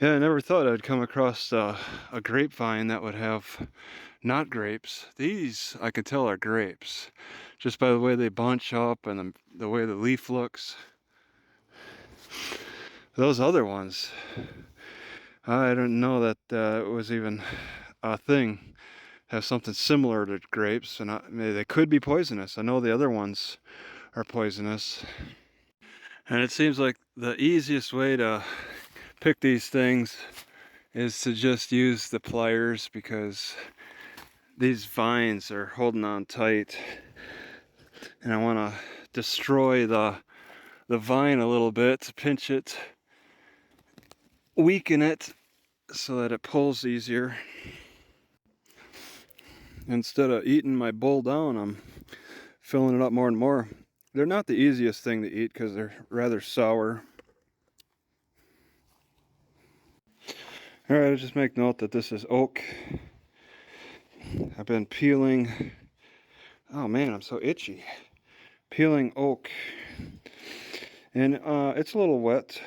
Yeah, I never thought I'd come across a grapevine that would have not grapes. These I can tell are grapes just by the way they bunch up and the way the leaf looks. Those other ones, I didn't know that it was even a thing. Have something similar to grapes, and they could be poisonous. I know the other ones are poisonous. And it seems like the easiest way to pick these things is to just use the pliers because these vines are holding on tight, and I want to destroy the vine a little bit to pinch it, weaken it so that it pulls easier. Instead of eating my bowl down, I'm filling it up more and more. They're not the easiest thing to eat because they're rather sour. Alright, I'll just make note that this is oak. I've been peeling, oh man, I'm so itchy. Peeling oak. And it's a little wet.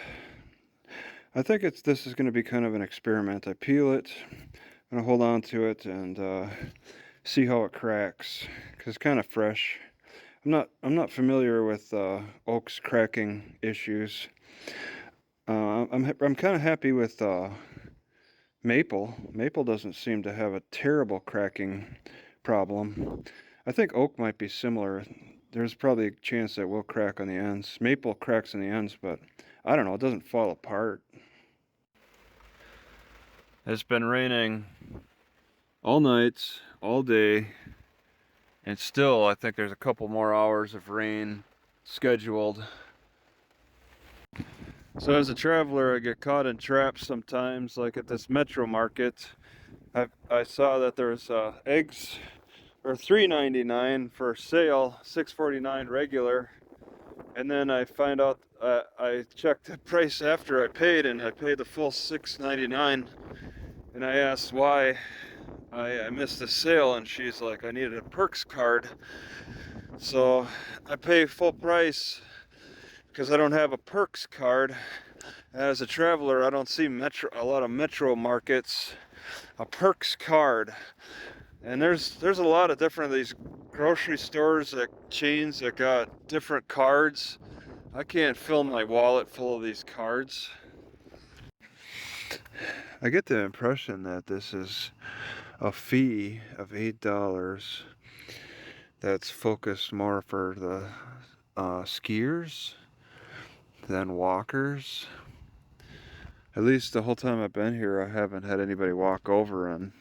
I think this is going to be kind of an experiment. I peel it, I'm going to hold on to it and see how it cracks, because it's kind of fresh. I'm not familiar with oak's cracking issues. I'm kind of happy with maple. Maple doesn't seem to have a terrible cracking problem. I think oak might be similar. There's probably a chance that will crack on the ends. Maple cracks on the ends, but I don't know, it doesn't fall apart. It's been raining all night, all day, and still I think there's a couple more hours of rain scheduled. So as a traveler, I get caught in traps sometimes, like at this Metro Market. I saw that there's eggs are $3.99 for sale, $6.49 regular, and then I find out I checked the price after I paid, and I paid the full $6.99, and I asked why I missed the sale, and she's like, I needed a Perks card, so I pay full price because I don't have a Perks card. As a traveler, I don't see a lot of Metro Markets a Perks card. And there's a lot of different of these grocery stores, chains that got different cards. I can't fill my wallet full of these cards. I get the impression that this is a fee of $8 that's focused more for the skiers than walkers. At least the whole time I've been here, I haven't had anybody walk over and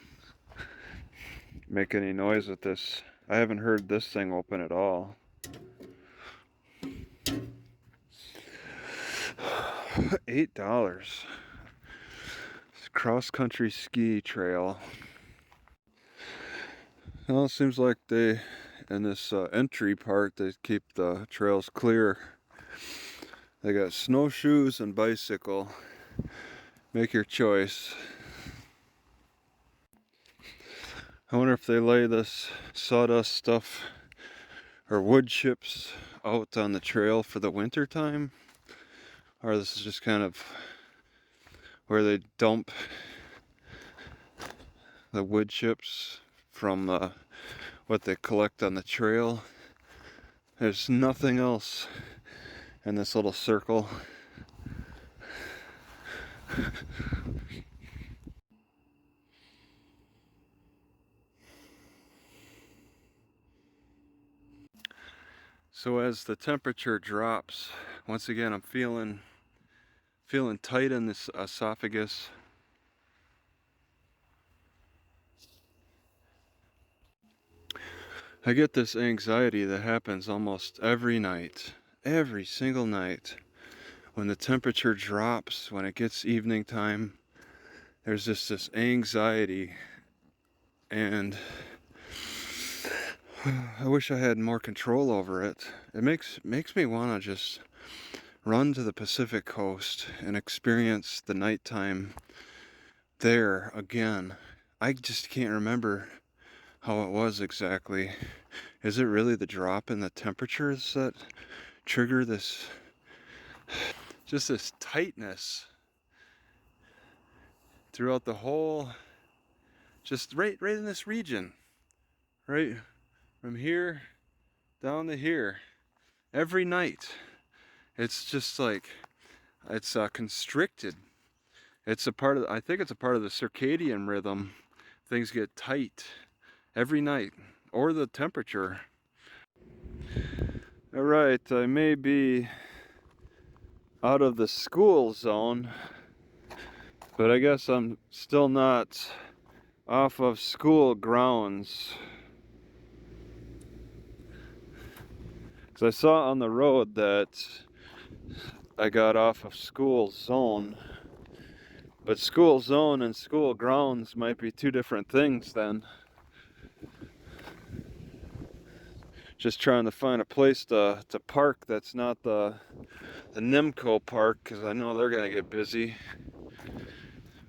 make any noise with this. I haven't heard this thing open at all. $8. Cross-country ski trail. Well, it seems like in this entry part, they keep the trails clear. They got snowshoes and bicycle. Make your choice. I wonder if they lay this sawdust stuff or wood chips out on the trail for the winter time, or this is just kind of where they dump the wood chips from what they collect on the trail. There's nothing else in this little circle. So as the temperature drops, once again I'm feeling tight in this esophagus. I get this anxiety that happens almost every night, every single night. When the temperature drops, when it gets evening time, there's just this anxiety, and I wish I had more control over it. It makes me want to just run to the Pacific coast and experience the nighttime there again. I just can't remember how it was exactly. Is it really the drop in the temperatures that trigger this, just this tightness? throughout the whole, just right in this region, right from here down to here, every night. It's just like, it's constricted. It's a part of, I think it's a part of the circadian rhythm. Things get tight every night, or the temperature. All right, I may be out of the school zone, but I guess I'm still not off of school grounds. Because I saw on the road that I got off of school zone. But school zone and school grounds might be two different things then. Just trying to find a place to park that's not the Nimco park, because I know they're gonna get busy.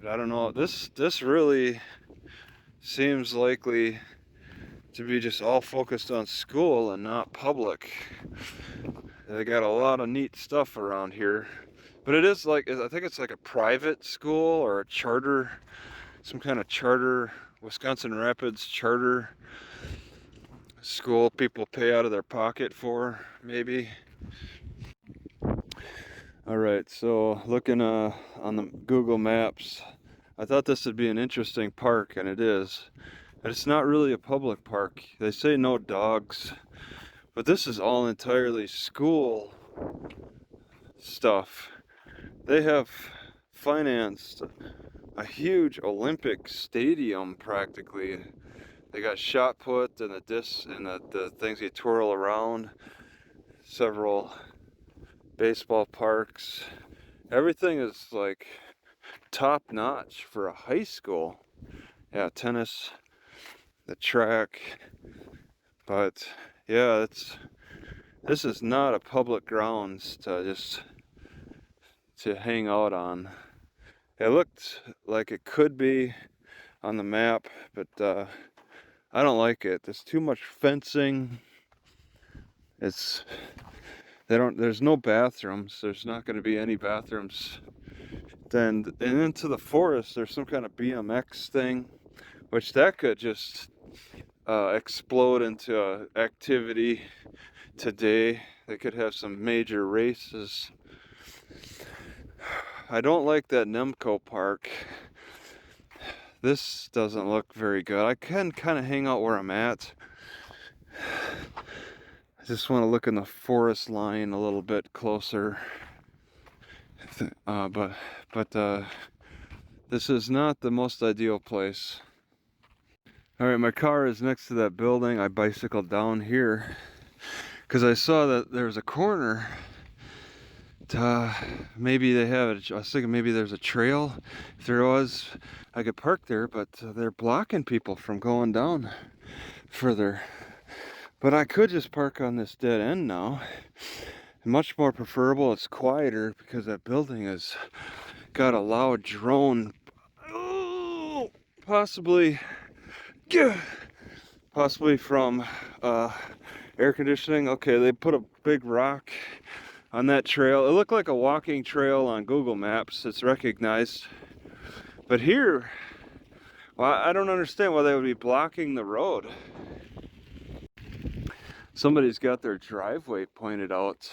But I don't know, this really seems likely to be just all focused on school and not public. They got a lot of neat stuff around here. But it is like, I think it's like a private school or a charter, some kind of charter, Wisconsin Rapids charter school people pay out of their pocket for, maybe. All right, so looking on the Google Maps, I thought this would be an interesting park, and it is. But it's not really a public park. They say no dogs, but this is all entirely school stuff. They have financed a huge Olympic stadium practically. They got shot put and the discs and the things you twirl around, several baseball parks. Everything is like top notch for a high school. Yeah, tennis, the track, but yeah, this is not a public grounds to hang out on. It looked like it could be on the map, but I don't like it. There's too much fencing. There's no bathrooms. There's not going to be any bathrooms. And into the forest, there's some kind of BMX thing, which that could just explode into activity today. They could have some major races. I don't like that Nimco park. This doesn't look very good. I can kind of hang out where I'm at. I just want to look in the forest line a little bit closer. But this is not the most ideal place. All right, my car is next to that building. I bicycled down here because I saw that there was a corner. Maybe they have it. I was thinking maybe there's a trail. If there was, I could park there, but they're blocking people from going down further. But I could just park on this dead end now. Much more preferable. It's quieter because that building has got a loud drone. Oh, possibly from air conditioning. Okay, they put a big rock on that trail. It looked like a walking trail on Google Maps. It's recognized. But here, well, I don't understand why they would be blocking the road. Somebody's got their driveway pointed out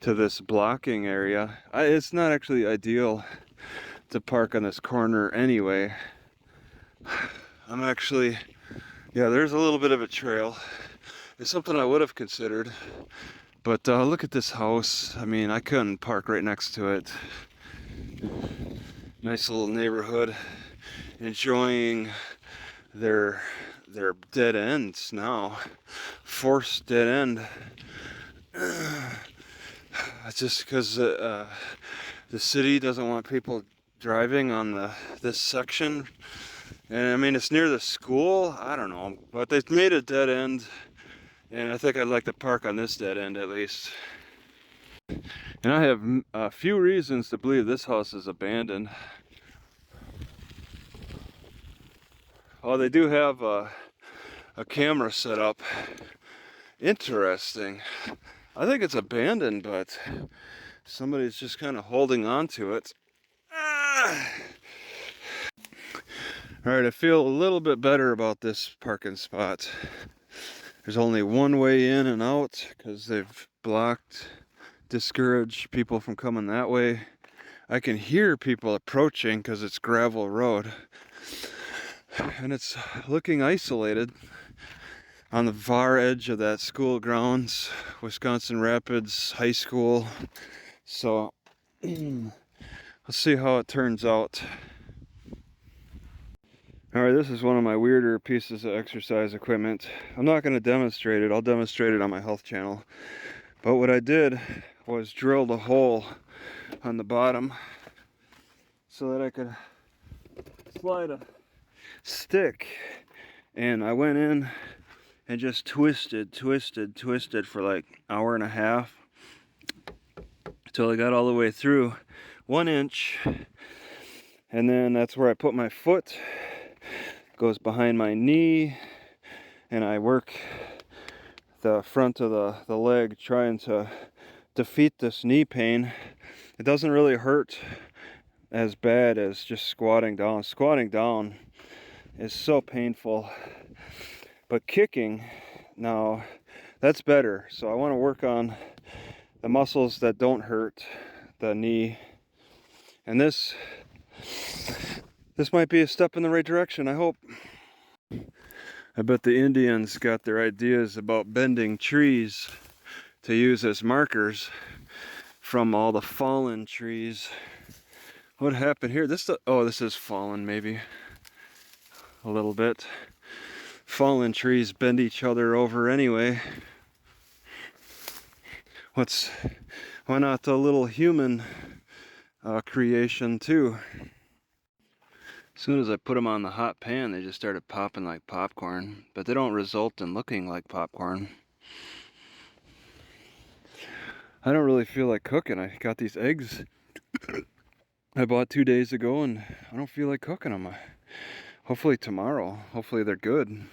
to this blocking area. It's not actually ideal to park on this corner anyway. I'm actually, yeah, there's a little bit of a trail. It's something I would have considered. But look at this house. I mean, I couldn't park right next to it. Nice little neighborhood. Enjoying their dead ends now. Forced dead end. It's just because the city doesn't want people driving on this section. And I mean, it's near the school. I don't know. But they've made a dead end. And I think I'd like to park on this dead end at least. And I have a few reasons to believe this house is abandoned. Oh, they do have a camera set up. Interesting. I think it's abandoned, but somebody's just kind of holding on to it. All right, I feel a little bit better about this parking spot. There's only one way in and out because they've blocked, discouraged people from coming that way. I can hear people approaching because it's gravel road. And it's looking isolated on the far edge of that school grounds, Wisconsin Rapids High School. So let's see how it turns out. Alright, this is one of my weirder pieces of exercise equipment. I'm not going to demonstrate it. I'll demonstrate it on my health channel. But what I did was drilled a hole on the bottom so that I could slide a stick. And I went in and just twisted for like an hour and a half until I got all the way through 1 inch. And then that's where I put my foot. Goes behind my knee, and I work the front of the leg trying to defeat this knee pain. It doesn't really hurt as bad as just squatting down. Squatting down is so painful, but kicking, now that's better. So I want to work on the muscles that don't hurt the knee, and this might be a step in the right direction, I hope. I bet the Indians got their ideas about bending trees to use as markers from all the fallen trees. What happened here? This is fallen, maybe a little bit. Fallen trees bend each other over anyway. Why not a little human creation too? As soon as I put them on the hot pan, they just started popping like popcorn, but they don't result in looking like popcorn. I don't really feel like cooking. I got these eggs I bought 2 days ago, and I don't feel like cooking them. Hopefully tomorrow. Hopefully they're good.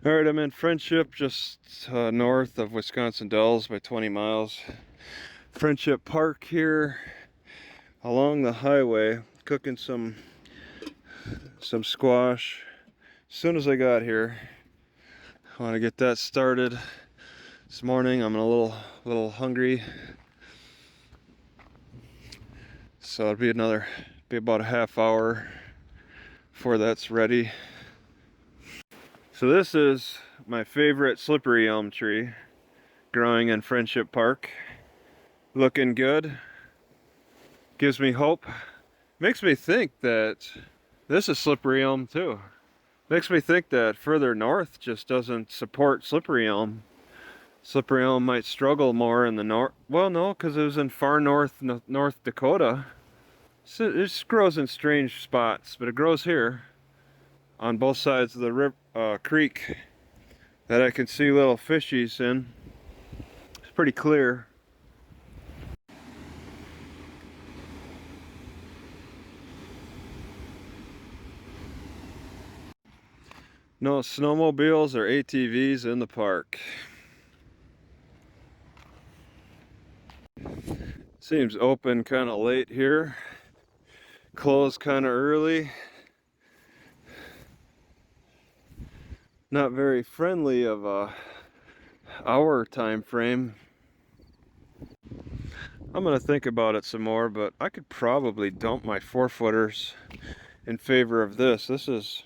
All right, I'm in Friendship, just north of Wisconsin Dells by 20 miles. Friendship Park here. Along the highway, cooking some squash. As soon as I got here, I want to get that started. This morning I'm a little hungry, so it'll be about a half hour before that's ready. So this is my favorite slippery elm tree growing in Friendship Park. Looking good. Gives me hope. Makes me think that this is slippery elm too. Makes me think that further north just doesn't support slippery elm. Slippery elm might struggle more in the north. Well, no, because it was in far north, North Dakota. So it just grows in strange spots, but it grows here on both sides of the creek that I can see little fishies in. It's pretty clear. No snowmobiles or ATVs in the park. Seems open kind of late here. Closed kind of early. Not very friendly of a hour time frame. I'm gonna think about it some more, but I could probably dump my 4-footers in favor of this. This is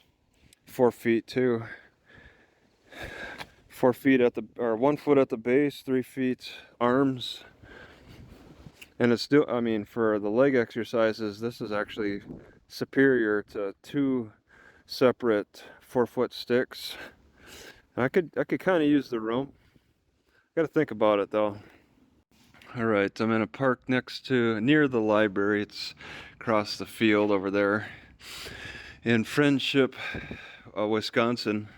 4 feet too. 4 feet or 1 foot at the base, 3 feet arms. And it's still, I mean, for the leg exercises, this is actually superior to 2 separate 4-foot sticks. I could kind of use the room. Got to think about it though. All right, I'm in a park near the library. It's across the field over there in Friendship, Wisconsin.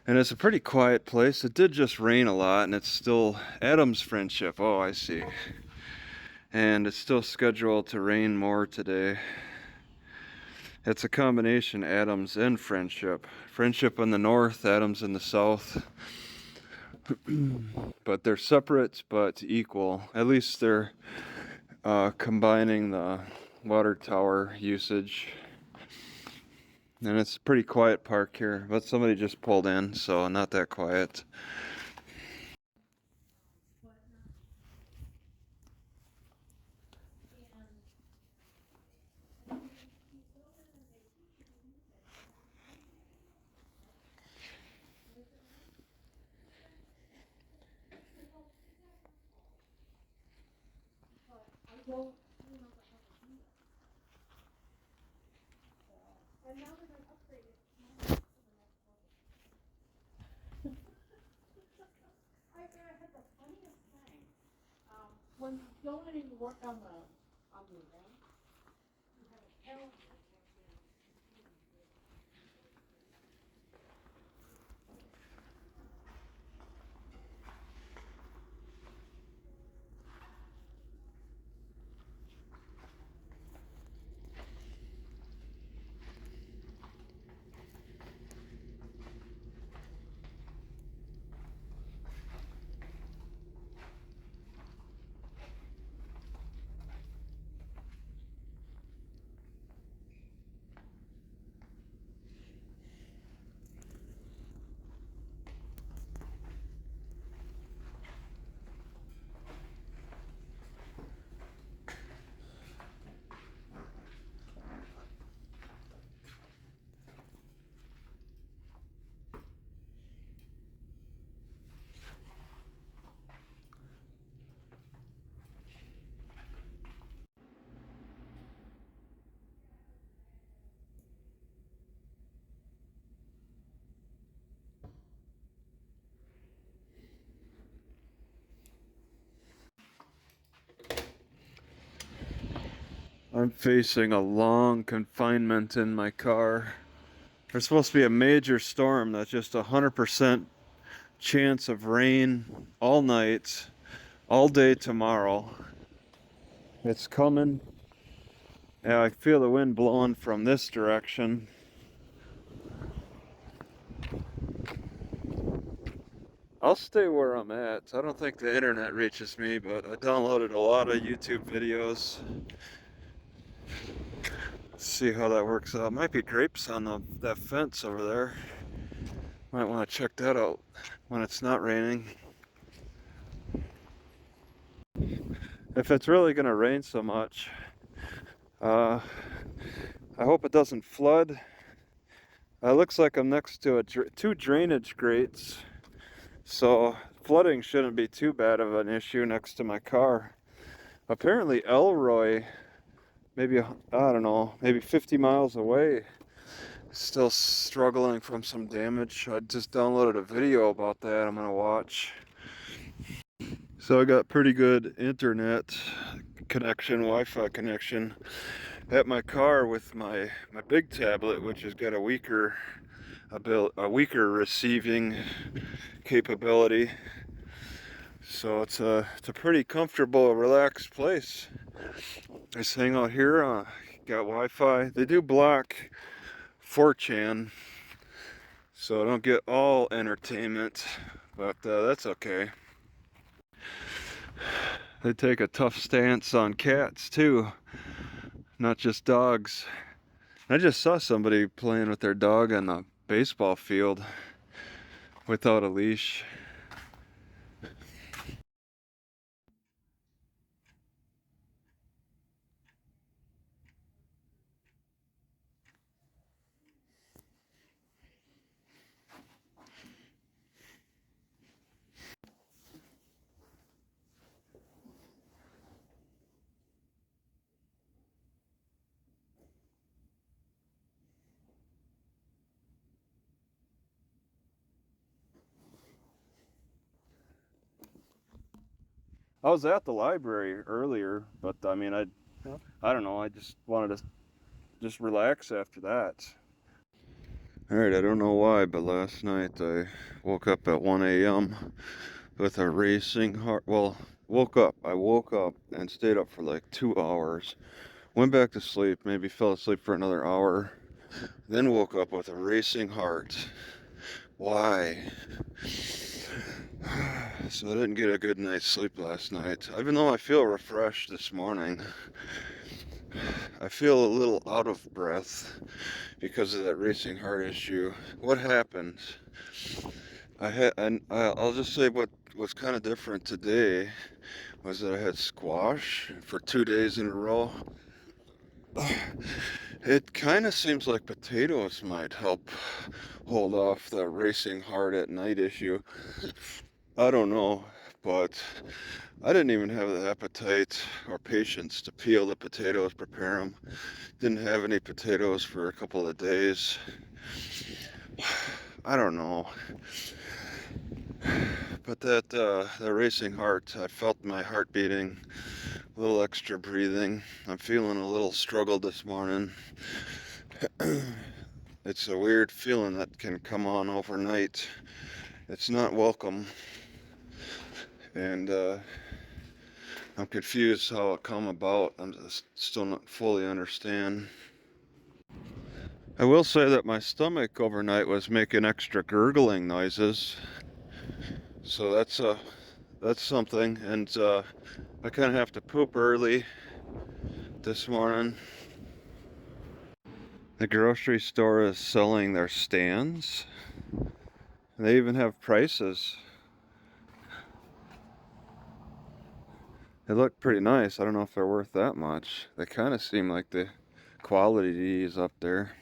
And it's a pretty quiet place. It did just rain a lot, and it's still Adams Friendship. Oh, I see. And it's still scheduled to rain more today. It's a combination, Adams and Friendship. Friendship in the north, Adams in the south. But they're separate but equal. At least they're combining the water tower usage. And it's a pretty quiet park here, but somebody just pulled in, so not that quiet. When you go in and you work on the ramp, you have a calendar. I'm facing a long confinement in my car. There's supposed to be a major storm that's just 100% chance of rain all night, all day tomorrow. It's coming. Yeah, I feel the wind blowing from this direction. I'll stay where I'm at. I don't think the internet reaches me, but I downloaded a lot of YouTube videos. See how that works out. Might be grapes on that fence over there. Might want to check that out when it's not raining. If it's really gonna rain so much, I hope it doesn't flood. It looks like I'm next to two drainage grates, so flooding shouldn't be too bad of an issue next to my car. Apparently Elroy, maybe, I don't know, maybe 50 miles away, still struggling from some damage. I just downloaded a video about that I'm gonna watch. So I got pretty good internet connection, Wi-Fi connection at my car with my big tablet, which has got a weaker receiving capability. So it's a pretty comfortable, relaxed place. I just hang out here, got Wi-Fi. They do block 4chan, so I don't get all entertainment, but that's okay. They take a tough stance on cats too, not just dogs. I just saw somebody playing with their dog on the baseball field without a leash. I was at the library earlier, but I mean, I don't know. I just wanted to just relax after that. All right, I don't know why, but last night I woke up at 1 a.m. with a racing heart. Well, I woke up and stayed up for like 2 hours. Went back to sleep, maybe fell asleep for another hour. Then woke up with a racing heart. Why? So I didn't get a good night's sleep last night, even though I feel refreshed this morning. I feel a little out of breath because of that racing heart issue. What happened? I'll just say what was kind of different today was that I had squash for 2 days in a row. It kind of seems like potatoes might help hold off the racing heart at night issue. I don't know, but I didn't even have the appetite or patience to peel the potatoes, prepare them. Didn't have any potatoes for a couple of days. I don't know. But that racing heart, I felt my heart beating, a little extra breathing. I'm feeling a little struggled this morning. It's a weird feeling that can come on overnight. It's not welcome. And I'm confused how it come about. I'm still not fully understand. I will say that my stomach overnight was making extra gurgling noises. So that's something. And I kind of have to poop early this morning. The grocery store is selling their stands. They even have prices. They look pretty nice. I don't know if they're worth that much. They kind of seem like the quality is up there.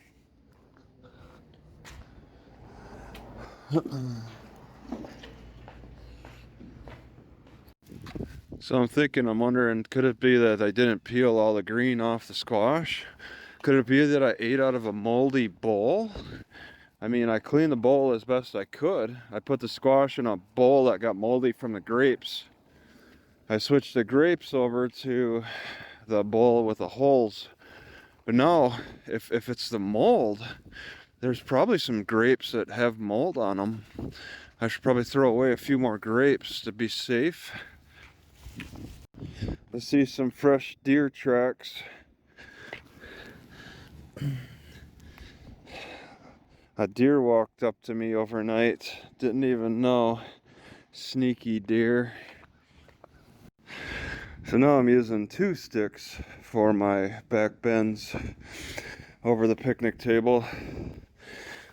So I'm wondering, could it be that I didn't peel all the green off the squash? Could it be that I ate out of a moldy bowl? I mean, I cleaned the bowl as best I could. I put the squash in a bowl that got moldy from the grapes. I switched the grapes over to the bowl with the holes. But now, if it's the mold, there's probably some grapes that have mold on them. I should probably throw away a few more grapes to be safe. I see some fresh deer tracks. A deer walked up to me overnight. Didn't even know. Sneaky deer. So now I'm using 2 sticks for my back bends over the picnic table.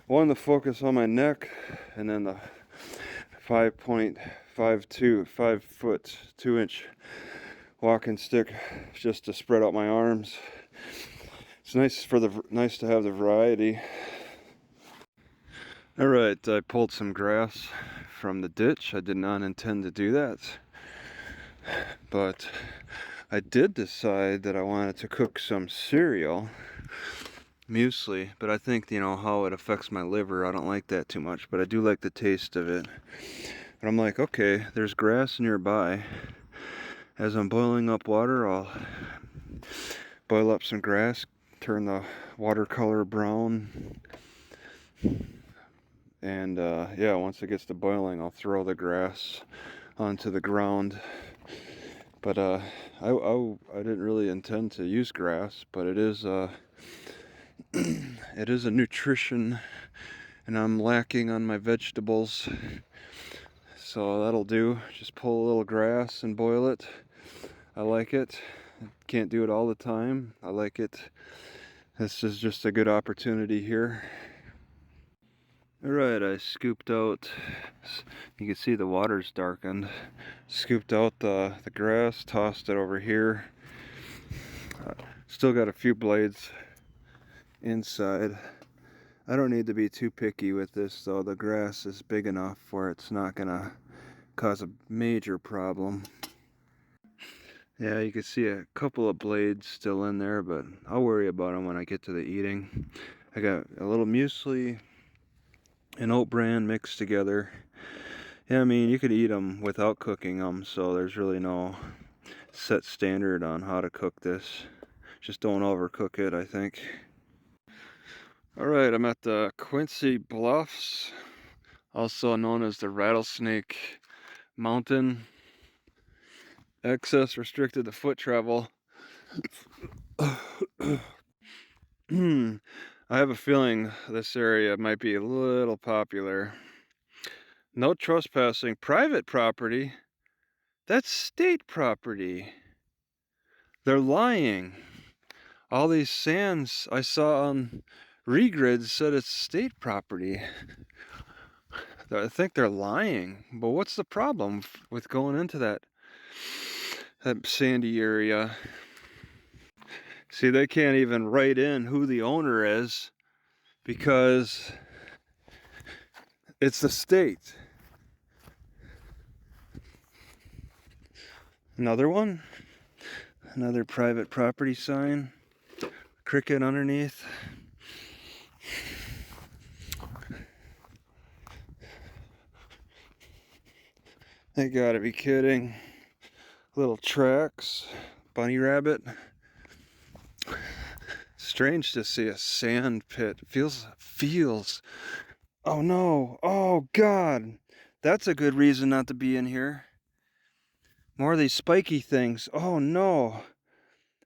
One to focus on my neck, and then the 5 foot 2 inch walking stick just to spread out my arms. It's nice to have the variety. All right, I pulled some grass from the ditch. I did not intend to do that, but I did decide that I wanted to cook some cereal, muesli, but I think, how it affects my liver. I don't like that too much, but I do like the taste of it. But I'm like, okay, there's grass nearby. As I'm boiling up water, I'll boil up some grass, turn the watercolor brown, and yeah, once it gets to boiling, I'll throw the grass onto the ground. But I didn't really intend to use grass, but it is it is a nutrition, and I'm lacking on my vegetables, so that'll do. Just pull a little grass and boil it. I like it. Can't do it all the time. I like it. This is just a good opportunity here. Alright, I scooped out, you can see the water's darkened. Scooped out the grass, tossed it over here. Still got a few blades inside. I don't need to be too picky with this though. The grass is big enough where it's not gonna cause a major problem. Yeah, you can see a couple of blades still in there, but I'll worry about them when I get to the eating. I got a little muesli and oat bran mixed together. Yeah, I mean, you could eat them without cooking them, so there's really no set standard on how to cook this. Just don't overcook it, I think. Alright, I'm at the Quincy Bluffs, also known as the Rattlesnake Mountain. Access restricted to foot travel. I have a feeling this area might be a little popular. No trespassing. Private property? That's state property. They're lying. all these sands I saw on regrids said it's state property. I think they're lying, but what's the problem with going into that sandy area? See, they can't even write in who the owner is because it's the state. Another one, another private property sign, cricket underneath. They gotta be kidding. Little tracks, bunny rabbit. Strange to see a sand pit. Feels, oh no, oh God. That's a good reason not to be in here. More of these spiky things. Oh no,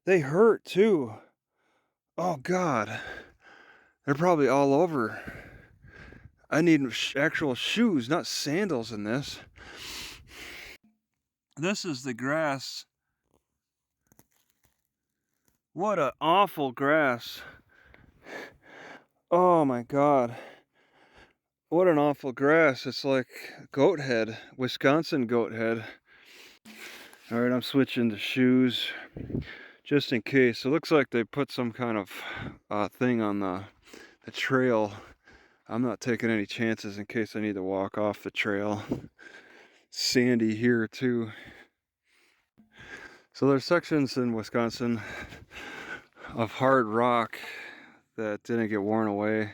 they hurt too. Oh God, they're probably all over. I need actual shoes, not sandals in this. This is the grass. What an awful grass. Oh my God. What an awful grass. It's like goat head, Wisconsin goat head. All right, I'm switching to shoes just in case. It looks like they put some kind of thing on the trail. I'm not taking any chances in case I need to walk off the trail. Sandy here too. So there's sections in Wisconsin of hard rock that didn't get worn away,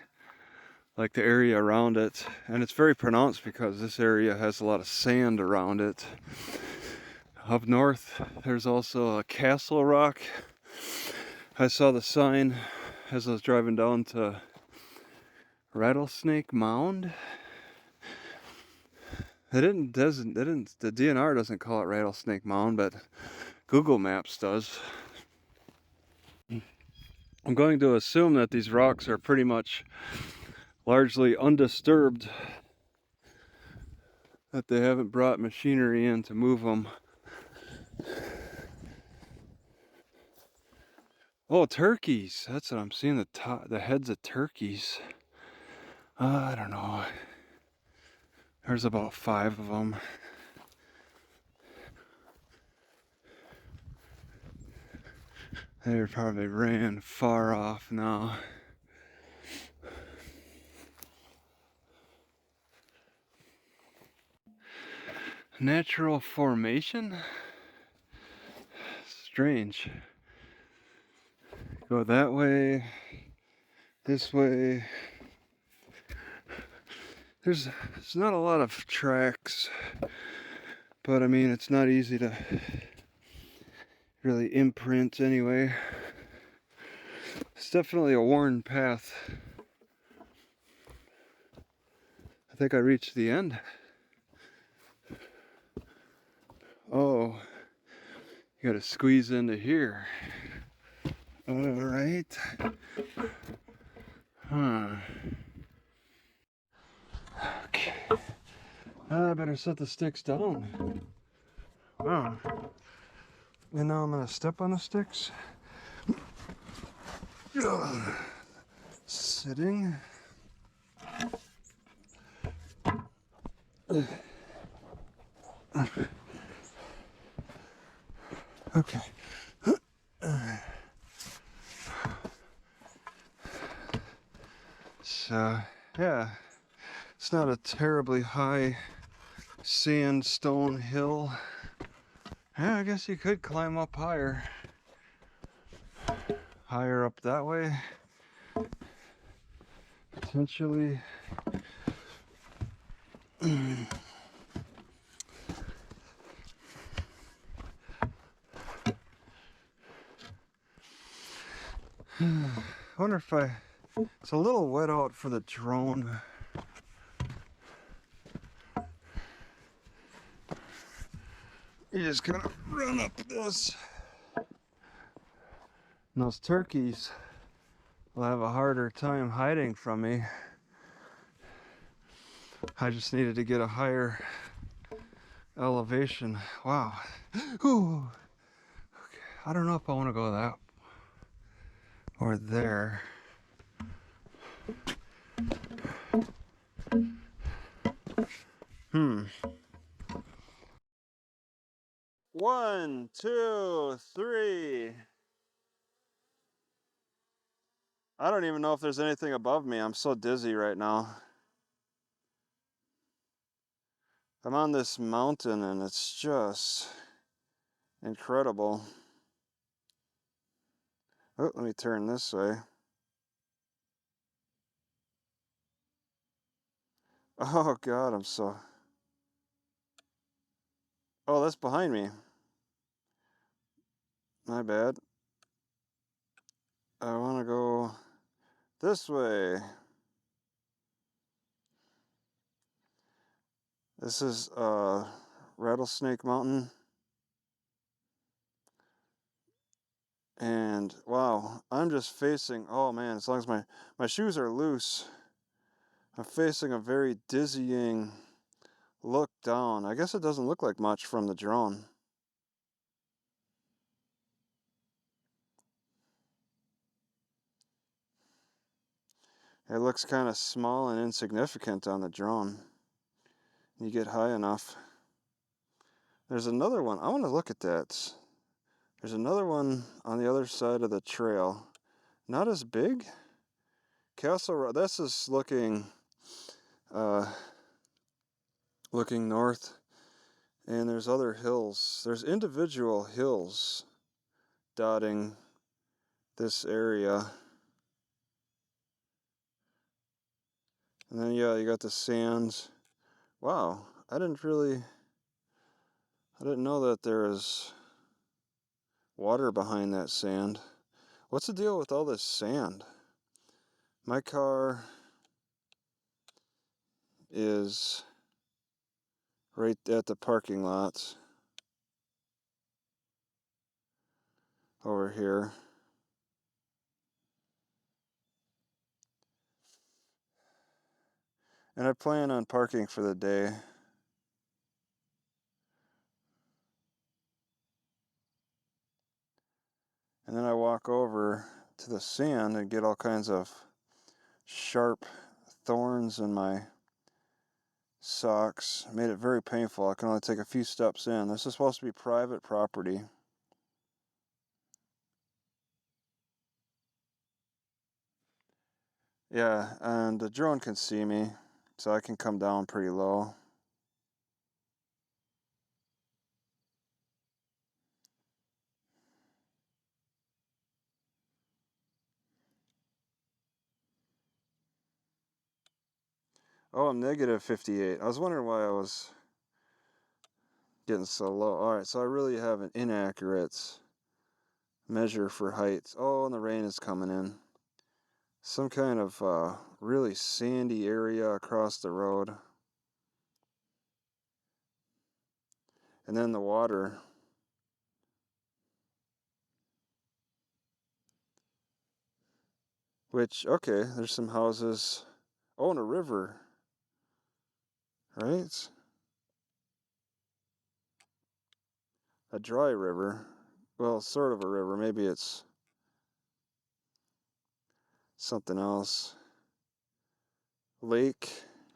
like the area around it, and it's very pronounced because this area has a lot of sand around it. Up north there's also a Castle Rock. I saw the sign as I was driving down to Rattlesnake Mound. The DNR doesn't call it Rattlesnake Mound, but Google Maps does. I'm going to assume that these rocks are pretty much largely undisturbed, that they haven't brought machinery in to move them. Oh, turkeys. That's what I'm seeing, the heads of turkeys. I don't know. There's about 5 of them. They probably ran far off now. Natural formation? Strange. Go that way, this way. There's not a lot of tracks, but I mean, it's not easy to really imprint anyway. It's definitely a worn path. I think I reached the end. Oh, you gotta squeeze into here. All right. Huh. Okay. I better set the sticks down. Wow. And now I'm gonna step on the sticks. Sitting. Okay. So, yeah, it's not a terribly high sandstone hill. Yeah, I guess you could climb up higher. Higher up that way. Potentially. I wonder if it's a little wet out for the drone. You just kind of run up this. And those turkeys will have a harder time hiding from me. I just needed to get a higher elevation. Wow. Ooh. Okay. I don't know if I want to go that. or there. One, two, three. I don't even know if there's anything above me. I'm so dizzy right now. I'm on this mountain and it's just incredible. Oh, let me turn this way. Oh God, I'm so... Oh, that's behind me. My bad. I want to go this way. This is Rattlesnake Mountain. And wow, I'm just facing, oh man, as long as my shoes are loose, I'm facing a very dizzying look down. I guess it doesn't look like much from the drone. It looks kind of small and insignificant on the drone. You get high enough. There's another one. I want to look at that. There's another one on the other side of the trail. Not as big. Castle Rock. This is looking north, and there's other hills. There's individual hills dotting this area. And then yeah, you got the sands. Wow, I didn't know that there is water behind that sand. What's the deal with all this sand? My car is right at the parking lot over here. And I plan on parking for the day. And then I walk over to the sand and get all kinds of sharp thorns in my socks. Made it very painful. I can only take a few steps in. This is supposed to be private property. Yeah, and the drone can see me, so I can come down pretty low. Oh, I'm negative 58. I was wondering why I was getting so low. Alright, so I really have an inaccurate measure for height. Oh, and the rain is coming in. Some kind of really sandy area across the road. And then the water. Which, okay, there's some houses. Oh, and a river. Right? A dry river. Well, sort of a river. Maybe it's something else. Lake,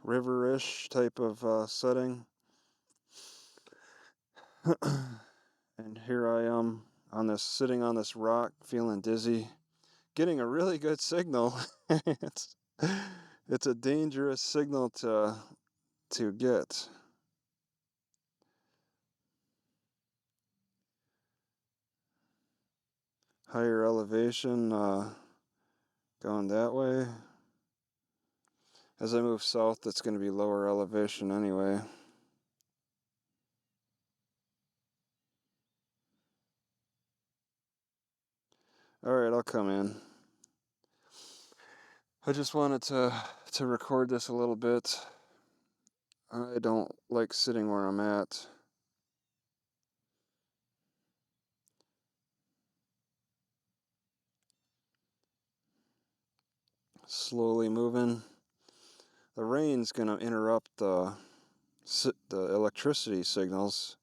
river-ish type of setting. And here I am sitting on this rock, feeling dizzy, getting a really good signal. It's a dangerous signal to get. Higher elevation, going that way. As I move south, it's going to be lower elevation anyway. Alright, I'll come in. I just wanted to record this a little bit. I don't like sitting where I'm at. Slowly moving. The rain's gonna interrupt the electricity signals.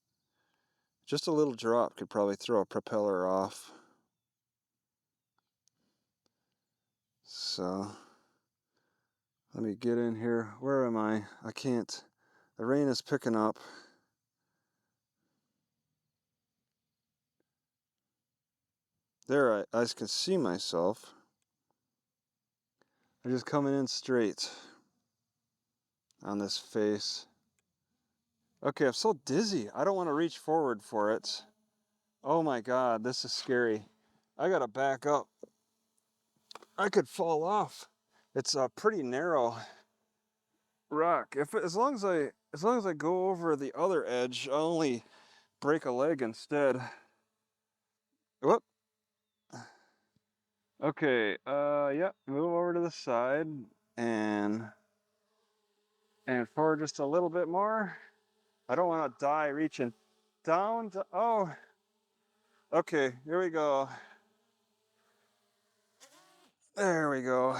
Just a little drop could probably throw a propeller off. so let me get in here. Where am I? I can't. The rain is picking up. There, I can see myself. I'm just coming in straight on this face. Okay, I'm so dizzy. I don't want to reach forward for it. Oh my God, this is scary. I gotta back up. I could fall off. It's a pretty narrow rock. As long as I go over the other edge, I'll only break a leg instead. Whoop. Okay, yeah, move over to the side and forward just a little bit more. I don't want to die reaching down to, oh, okay, here we go. There we go.